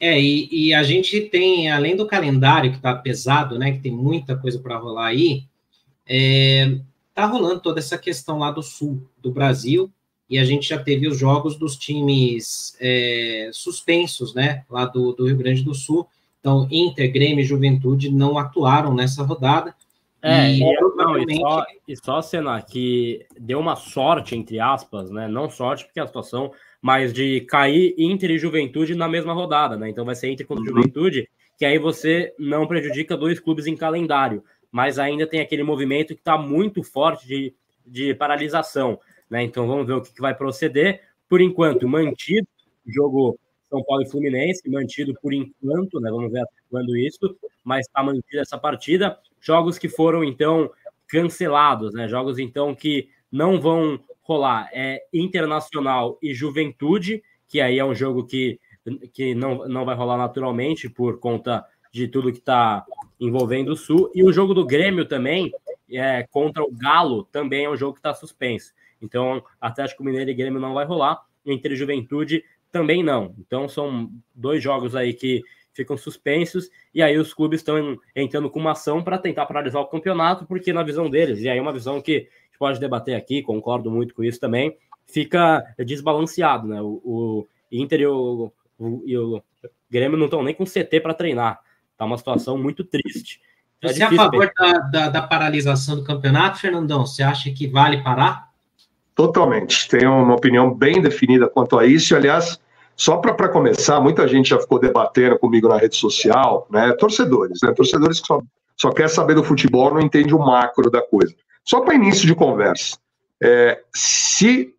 E a gente tem, além do calendário que está pesado, né, que tem muita coisa para rolar aí, tá rolando toda essa questão lá do sul do Brasil, e a gente já teve os jogos dos times suspensos, né, lá do Rio Grande do Sul. Então, Inter, Grêmio e Juventude não atuaram nessa rodada. E só Senna, que deu uma sorte, entre aspas, né? Não sorte porque a situação, mas de cair Inter e Juventude na mesma rodada, né? Então vai ser Inter contra Juventude, que aí você não prejudica dois clubes em calendário, mas ainda tem aquele movimento que está muito forte de paralisação, né? Então vamos ver o que vai proceder. Por enquanto, mantido o jogo São Paulo e Fluminense, mantido por enquanto, né? Vamos ver até quando isso, mas está mantida essa partida. Jogos que foram, então, cancelados, né? Jogos, então, que não vão rolar. Internacional e Juventude, que aí é um jogo que não vai rolar naturalmente por conta de tudo que está envolvendo o Sul. E o jogo do Grêmio também, contra o Galo, também é um jogo que está suspenso. Então, Atlético Mineiro e Grêmio não vai rolar. Entre Juventude também não. Então, são dois jogos aí que ficam suspensos, e aí os clubes estão entrando com uma ação para tentar paralisar o campeonato, porque na visão deles, e aí uma visão que a gente pode debater aqui, concordo muito com isso também, fica desbalanceado, né? O Inter e o Grêmio não estão nem com CT para treinar. Tá uma situação muito triste. Você é a favor da paralisação do campeonato, Fernandão? Você acha que vale parar? Totalmente. Tenho uma opinião bem definida quanto a isso, e, aliás, só para começar, muita gente já ficou debatendo comigo na rede social, né? Torcedores que só quer saber do futebol, não entende o macro da coisa. Só para início de conversa, se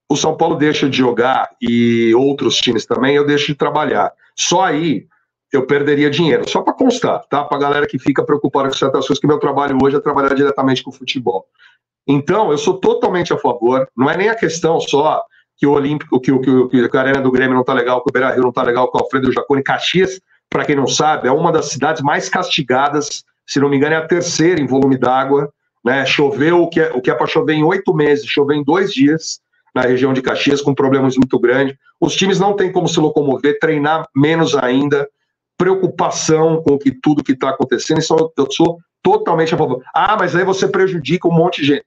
o São Paulo deixa de jogar e outros times também, eu deixo de trabalhar. Só aí eu perderia dinheiro. Só para constar, tá? Para a galera que fica preocupada com certas coisas, que meu trabalho hoje é trabalhar diretamente com o futebol. Então, eu sou totalmente a favor. Não é nem a questão só que o Olímpico, que a Arena do Grêmio não está legal, que o Beira-Rio não está legal, que o Alfredo Jaconi. Caxias, para quem não sabe, é uma das cidades mais castigadas, se não me engano, é a terceira em volume d'água, né? Choveu o que é para chover em 8 meses, choveu em 2 dias na região de Caxias, com problemas muito grandes. Os times não têm como se locomover, treinar menos ainda, preocupação com tudo que está acontecendo. Então, eu sou totalmente a favor. Ah, mas aí você prejudica um monte de gente.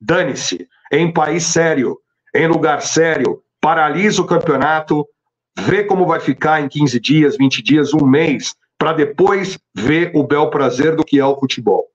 Dane-se. Em país sério, em lugar sério, paralisa o campeonato, vê como vai ficar em 15 dias, 20 dias, um mês, para depois ver o bel prazer do que é o futebol.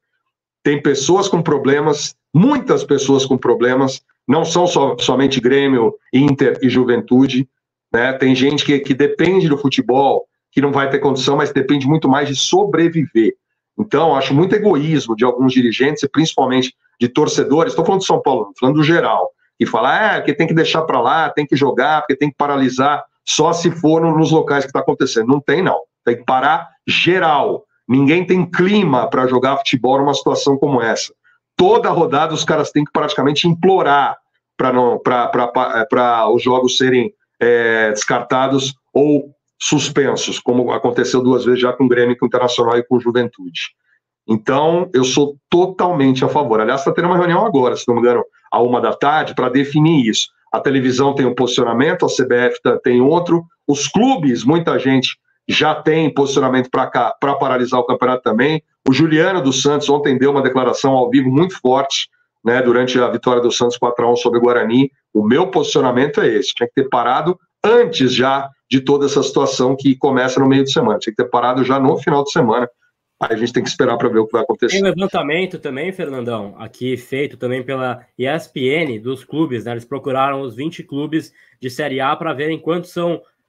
Tem pessoas com problemas, muitas pessoas com problemas, não são somente Grêmio, Inter e Juventude, né? Tem gente que depende do futebol, que não vai ter condição, mas depende muito mais de sobreviver. Então, acho muito egoísmo de alguns dirigentes, e principalmente de torcedores, estou falando de São Paulo, estou falando do geral, e falar que tem que deixar para lá, tem que jogar, porque tem que paralisar, só se for nos locais que está acontecendo. Não tem, não. Tem que parar geral. Ninguém tem clima para jogar futebol numa situação como essa. Toda rodada os caras têm que praticamente implorar para os jogos serem descartados ou suspensos, como aconteceu 2 vezes já com o Grêmio, com o Internacional e com o Juventude. Então, eu sou totalmente a favor. Aliás, está tendo uma reunião agora, se não me engano, à 1h da tarde, para definir isso. A televisão tem um posicionamento, a CBF tem outro, os clubes, muita gente já tem posicionamento para paralisar o campeonato também. O Juliano dos Santos ontem deu uma declaração ao vivo muito forte, né, durante a vitória do Santos 4-1 sobre o Guarani. O meu posicionamento é esse, tinha que ter parado antes já de toda essa situação que começa no meio de semana, tinha que ter parado já no final de semana. Aí a gente tem que esperar para ver o que vai acontecer. Tem um levantamento também, Fernandão, aqui feito também pela ESPN dos clubes, né? Eles procuraram os 20 clubes de Série A para verem quantos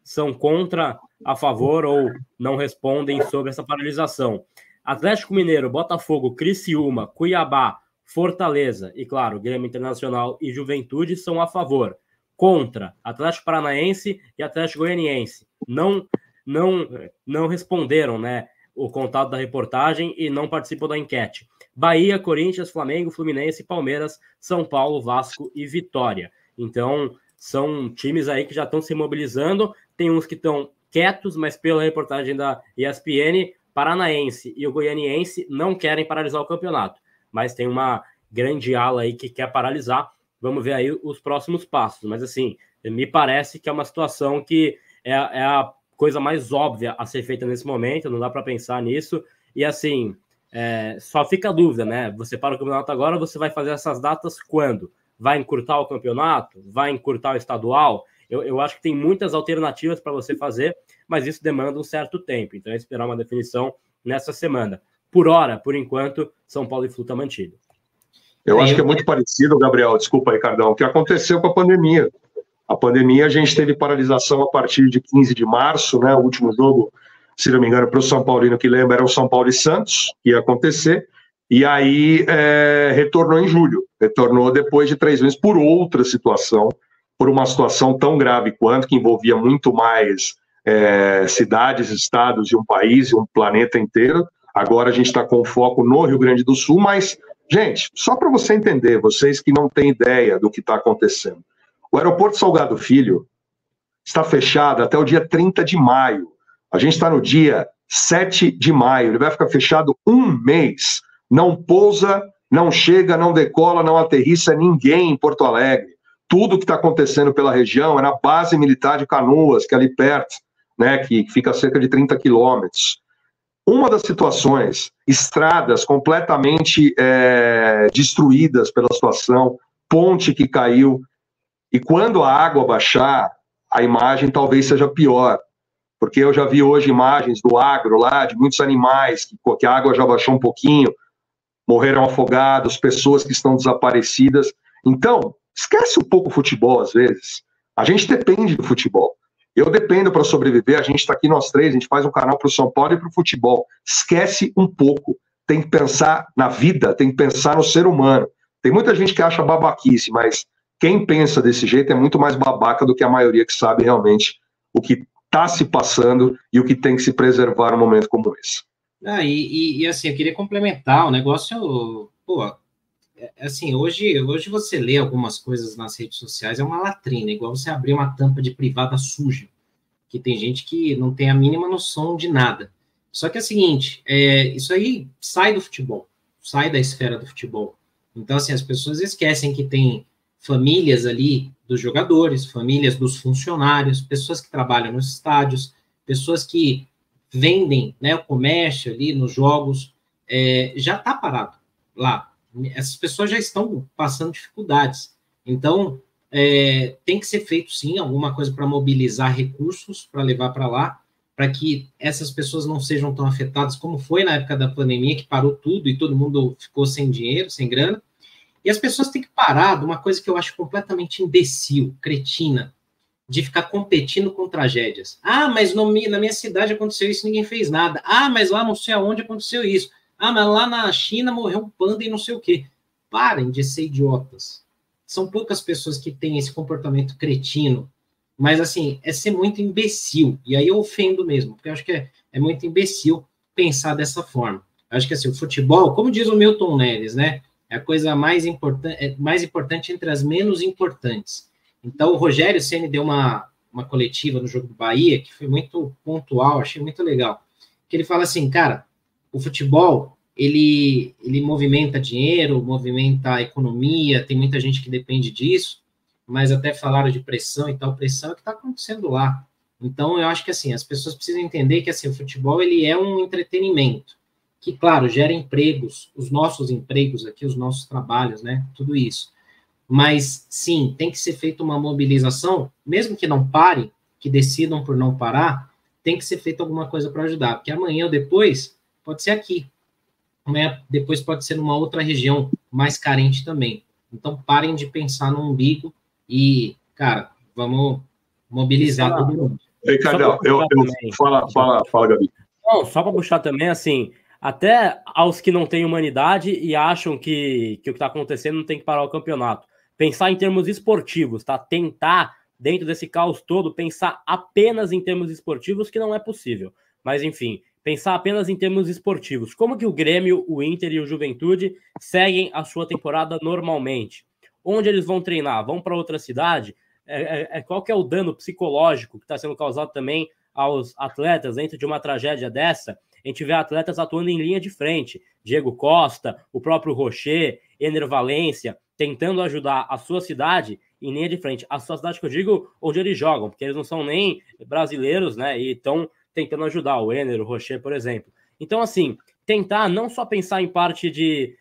são contra, a favor ou não respondem sobre essa paralisação. Atlético Mineiro, Botafogo, Criciúma, Cuiabá, Fortaleza e, claro, Grêmio Internacional e Juventude são a favor. Contra, Atlético Paranaense e Atlético Goianiense. Não responderam, né, o contato da reportagem e não participam da enquete. Bahia, Corinthians, Flamengo, Fluminense, Palmeiras, São Paulo, Vasco e Vitória. Então, são times aí que já estão se mobilizando. Tem uns que estão quietos, mas pela reportagem da ESPN, Paranaense e o Goianiense não querem paralisar o campeonato. Mas tem uma grande ala aí que quer paralisar. Vamos ver aí os próximos passos. Mas, assim, me parece que é uma situação que é a coisa mais óbvia a ser feita nesse momento, não dá para pensar nisso. E assim, só fica a dúvida, né? Você para o campeonato agora, você vai fazer essas datas quando? Vai encurtar o campeonato? Vai encurtar o estadual? Eu acho que tem muitas alternativas para você fazer, mas isso demanda um certo tempo. Então é esperar uma definição nessa semana. Por hora, por enquanto, São Paulo e Flu está mantido. Eu acho que é muito parecido, Gabriel, desculpa aí, Cardão, o que aconteceu com a pandemia. A pandemia, a gente teve paralisação a partir de 15 de março, né? O último jogo, se não me engano, para o São Paulino que lembra, era o São Paulo e Santos, que ia acontecer, e aí retornou em julho, retornou depois de 3 meses por outra situação, por uma situação tão grave quanto, que envolvia muito mais cidades, estados e um país e um planeta inteiro. Agora a gente está com foco no Rio Grande do Sul, mas, gente, só para você entender, vocês que não têm ideia do que está acontecendo, o aeroporto Salgado Filho está fechado até o dia 30 de maio. A gente está no dia 7 de maio. Ele vai ficar fechado 1 mês. Não pousa, não chega, não decola, não aterrissa ninguém em Porto Alegre. Tudo que está acontecendo pela região é na base militar de Canoas, que é ali perto, né, que fica a cerca de 30 quilômetros. Uma das situações, estradas completamente destruídas pela situação, ponte que caiu. E quando a água baixar, a imagem talvez seja pior, porque eu já vi hoje imagens do agro lá, de muitos animais, que a água já baixou um pouquinho, morreram afogados, pessoas que estão desaparecidas. Então, esquece um pouco o futebol às vezes. A gente depende do futebol. Eu dependo para sobreviver, a gente está aqui nós três, a gente faz um canal para o São Paulo e para o futebol. Esquece um pouco. Tem que pensar na vida, tem que pensar no ser humano. Tem muita gente que acha babaquice, mas quem pensa desse jeito é muito mais babaca do que a maioria que sabe realmente o que está se passando e o que tem que se preservar num momento como esse. Assim, eu queria complementar o negócio, assim, hoje você lê algumas coisas nas redes sociais, é uma latrina, igual você abrir uma tampa de privada suja, que tem gente que não tem a mínima noção de nada. Só que é o seguinte, isso aí sai do futebol, sai da esfera do futebol. Então, assim, as pessoas esquecem que tem famílias ali dos jogadores, famílias dos funcionários, pessoas que trabalham nos estádios, pessoas que vendem, né, o comércio ali nos jogos, já está parado lá. Essas pessoas já estão passando dificuldades. Então, tem que ser feito, sim, alguma coisa para mobilizar recursos, para levar para lá, para que essas pessoas não sejam tão afetadas como foi na época da pandemia, que parou tudo e todo mundo ficou sem dinheiro, sem grana. E as pessoas têm que parar de uma coisa que eu acho completamente imbecil, cretina, de ficar competindo com tragédias. Ah, mas na minha cidade aconteceu isso, ninguém fez nada. Ah, mas lá não sei aonde aconteceu isso. Ah, mas lá na China morreu um panda e não sei o quê. Parem de ser idiotas. São poucas pessoas que têm esse comportamento cretino, mas, assim, é ser muito imbecil. E aí eu ofendo mesmo, porque eu acho que é muito imbecil pensar dessa forma. Eu acho que, assim, o futebol, como diz o Milton Neves, né, é a coisa mais importante entre as menos importantes. Então, o Rogério Ceni deu uma coletiva no jogo do Bahia, que foi muito pontual, achei muito legal, que ele fala assim, cara, o futebol, ele movimenta dinheiro, movimenta a economia, tem muita gente que depende disso, mas até falaram de pressão e tal, pressão é o que está acontecendo lá. Então, eu acho que, assim, as pessoas precisam entender que, assim, o futebol, ele é um entretenimento, que, claro, gera empregos, os nossos empregos aqui, os nossos trabalhos, né, tudo isso. Mas, sim, tem que ser feita uma mobilização, mesmo que não parem, que decidam por não parar, tem que ser feita alguma coisa para ajudar, porque amanhã ou depois pode ser aqui, amanhã depois pode ser numa outra região mais carente também. Então, parem de pensar no umbigo e, cara, vamos mobilizar todo mundo. Ricardo, fala, Gabi. Não, só para puxar também, assim, até aos que não têm humanidade e acham que o que está acontecendo não tem que parar o campeonato. Pensar em termos esportivos, tá? Tentar, dentro desse caos todo, pensar apenas em termos esportivos, que não é possível. Mas, enfim, pensar apenas em termos esportivos. Como que o Grêmio, o Inter e o Juventude seguem a sua temporada normalmente? Onde eles vão treinar? Vão para outra cidade? Qual que é o dano psicológico que está sendo causado também aos atletas dentro de uma tragédia dessa? A gente vê atletas atuando em linha de frente. Diego Costa, o próprio Rocher, Ener Valencia, tentando ajudar a sua cidade em linha de frente. A sua cidade que eu digo, onde eles jogam, porque eles não são nem brasileiros, né? E estão tentando ajudar o Enner, o Rocher, por exemplo. Então, assim, tentar não só pensar em parte de,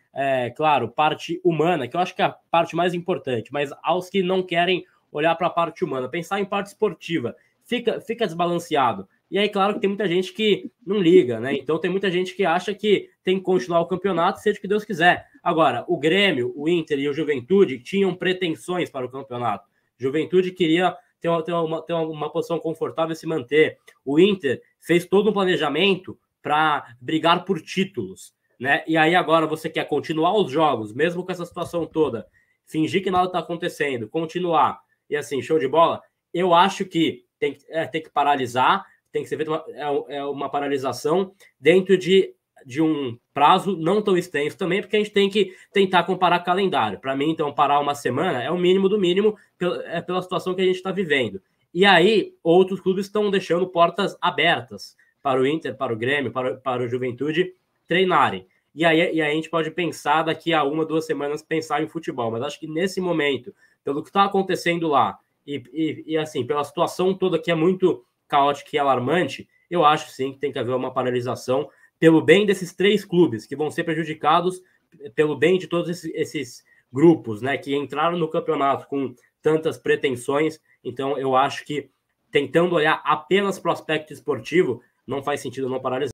claro, parte humana, que eu acho que é a parte mais importante, mas aos que não querem olhar para a parte humana, pensar em parte esportiva, fica desbalanceado. E aí, claro que tem muita gente que não liga, né? Então tem muita gente que acha que tem que continuar o campeonato, seja o que Deus quiser. Agora, o Grêmio, o Inter e o Juventude tinham pretensões para o campeonato. Juventude queria ter uma posição confortável e se manter. O Inter fez todo um planejamento para brigar por títulos, né? E aí agora você quer continuar os jogos, mesmo com essa situação toda, fingir que nada está acontecendo, continuar, e assim, show de bola. Eu acho que tem que paralisar, tem que ser feita uma paralisação dentro de um prazo não tão extenso também, porque a gente tem que tentar comparar calendário. Para mim, então, parar uma semana é o mínimo do mínimo pela situação que a gente está vivendo. E aí, outros clubes estão deixando portas abertas para o Inter, para o Grêmio, para o Juventude treinarem. E aí a gente pode pensar daqui a 1, 2 semanas pensar em futebol. Mas acho que nesse momento, pelo que está acontecendo lá, e assim, pela situação toda que é muito caótica e alarmante, eu acho sim que tem que haver uma paralisação pelo bem desses 3 clubes que vão ser prejudicados, pelo bem de todos esses grupos, né, que entraram no campeonato com tantas pretensões. Então eu acho que tentando olhar apenas para o aspecto esportivo, não faz sentido não paralisar.